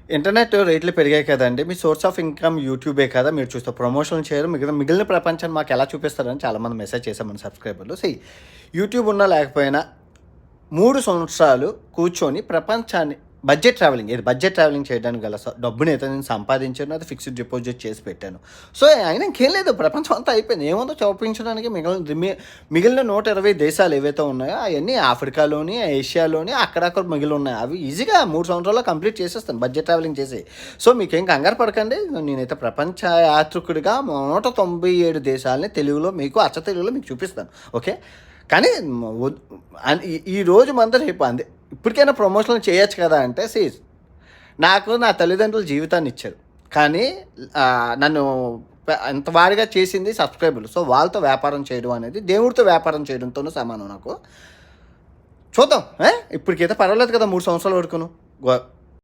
Internet రేట్లు పెరిగాయి కదండీ! మీ సోర్స్ ఆఫ్ ఇన్‌కమ్ యూట్యూబే కదా! మీరు చూస్తే ప్రమోషన్‌లు చేయరు. మిగిలిన ప్రపంచాన్ని మాకెలా చూపిస్తారని చాలామంది మెసేజ్ చేశారు మన సబ్‌స్క్రైబర్లు. యూట్యూబ్ ఉన్నా లేకపోయినా 3 సంవత్సరాలు కూర్చొని ప్రపంచాన్ని బడ్జెట్ ట్రావెలింగ్ చేయడానికి గల డబ్బునైతే నేను సంపాదించాను. అది ఫిక్స్డ్ డిపాజిట్ చేసి పెట్టాను. సో, అయినా ఇంకేం లేదు. ప్రపంచం అంతా అయిపోయింది. ఏముందో చూపించడానికి మిగిలిన 120 దేశాలు ఏవైతే ఉన్నాయో అవన్నీ ఆఫ్రికాలోని, ఏషియాలోని అక్కడక్కడ మిగిలున్నాయి. అవి ఈజీగా 3 సంవత్సరాల్లో కంప్లీట్ చేసేస్తాను బడ్జెట్ ట్రావెలింగ్ చేసి. సో, మీకేం కంగారు పడకండి. నేనైతే ప్రపంచ యాత్రికుడిగా 197 దేశాలని తెలుగులో మీకు అచ్చ తెలుగులో మీకు చూపిస్తాను. ఓకే. కానీ ఈరోజు మందరం రేపు ఇప్పటికైనా ప్రమోషన్లు చేయొచ్చు కదా అంటే నాకు నా తల్లిదండ్రులు జీవితాన్ని ఇచ్చారు. కానీ నన్ను అంత వాడిగా చేసింది సబ్స్క్రైబర్లు. సో, వాళ్ళతో వ్యాపారం చేయడం అనేది దేవుడితో వ్యాపారం చేయడంతోనూ సమానం నాకు. చూద్దాం. ఇప్పటికైతే పర్వాలేదు కదా 3 సంవత్సరాల వరకును.